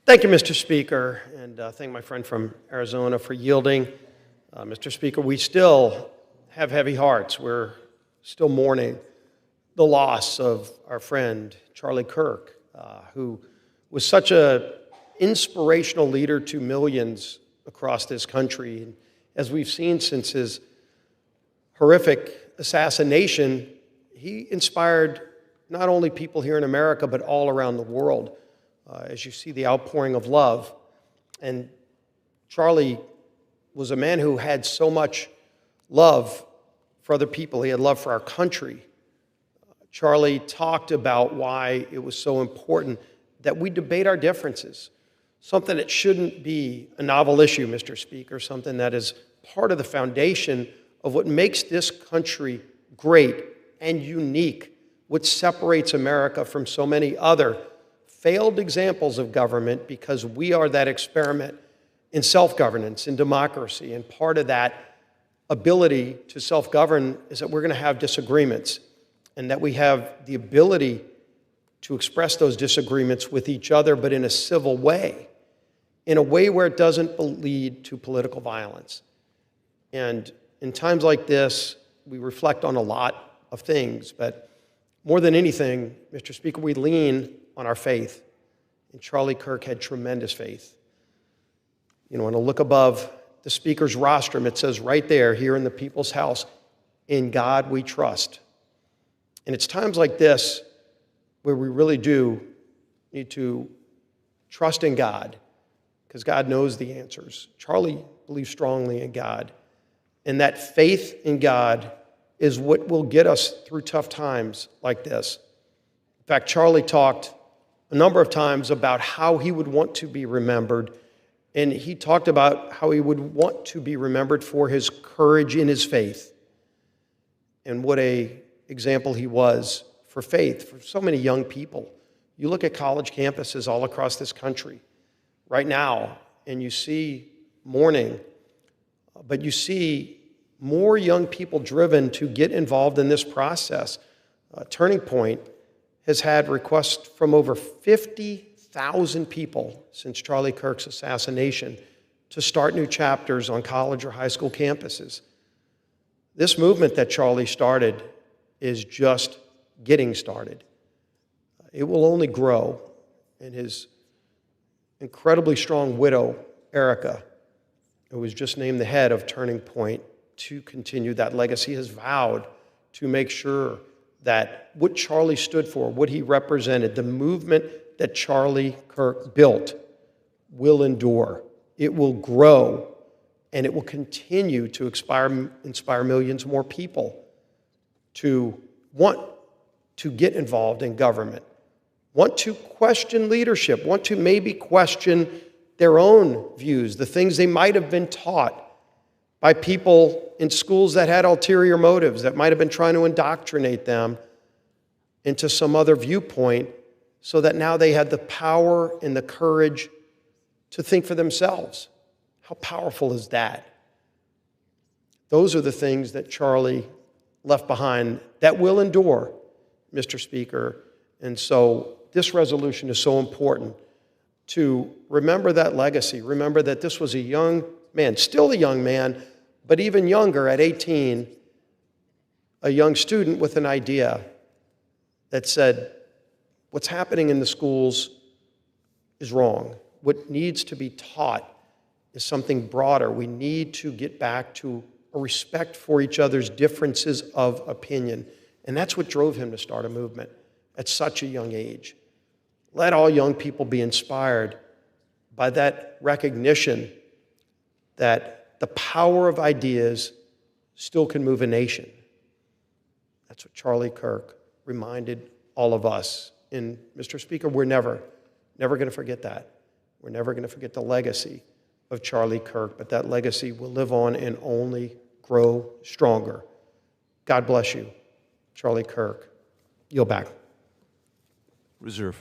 Thank you, Mr. Speaker, and thank my friend from Arizona for yielding. Mr. Speaker, we still have heavy hearts. We're still mourning the loss of our friend, Charlie Kirk, who was such an inspirational leader to millions across this country. And as we've seen since his horrific assassination, he inspired not only people here in America, but all around the world. As you see the outpouring of love. And Charlie was a man who had so much love for other people. He had love for our country. Charlie talked about why it was so important that we debate our differences, something that shouldn't be a novel issue, Mr. Speaker, something that is part of the foundation of what makes this country great and unique, what separates America from so many other failed examples of government, because we are that experiment in self-governance, in democracy. And part of that ability to self-govern is that we're going to have disagreements, and that we have the ability to express those disagreements with each other, but in a civil way, in a way where it doesn't lead to political violence. And in times like this, we reflect on a lot of things, but more than anything, Mr. Speaker, we lean on our faith. And Charlie Kirk had tremendous faith. You know, when I look above the speaker's rostrum, it says right there, here in the people's house, in God we trust. And it's times like this where we really do need to trust in God, because God knows the answers. Charlie believed strongly in God. And that faith in God is what will get us through tough times like this. In fact, Charlie talked a number of times about how he would want to be remembered, and he talked about how he would want to be remembered for his courage in his faith. And what an example he was for faith for so many young people. You look at college campuses all across this country right now, and you see mourning, but you see more young people driven to get involved in this process. Turning Point has had requests from over 50,000 people since Charlie Kirk's assassination to start new chapters on college or high school campuses. This movement that Charlie started is just getting started. It will only grow, and his incredibly strong widow, Erica, who was just named the head of Turning Point, to continue that legacy, has vowed to make sure that what Charlie stood for, what he represented, the movement that Charlie Kirk built will endure. It will grow, and it will continue to inspire millions more people to want to get involved in government, want to question leadership, want to maybe question their own views, the things they might have been taught by people in schools that had ulterior motives, that might have been trying to indoctrinate them into some other viewpoint, so that now they had the power and the courage to think for themselves. How powerful is that? Those are the things that Charlie left behind that will endure, Mr. Speaker. And so this resolution is so important to remember that legacy. Remember that this was a young man, still a young man, but even younger at 18, a young student with an idea that said, what's happening in the schools is wrong. What needs to be taught is something broader. We need to get back to a respect for each other's differences of opinion. And that's what drove him to start a movement at such a young age. Let all young people be inspired by that recognition that the power of ideas still can move a nation. That's what Charlie Kirk reminded all of us. And Mr. Speaker, we're never going to forget that. We're never going to forget the legacy of Charlie Kirk, but that legacy will live on and only grow stronger. God bless you, Charlie Kirk. Yield back. Reserve.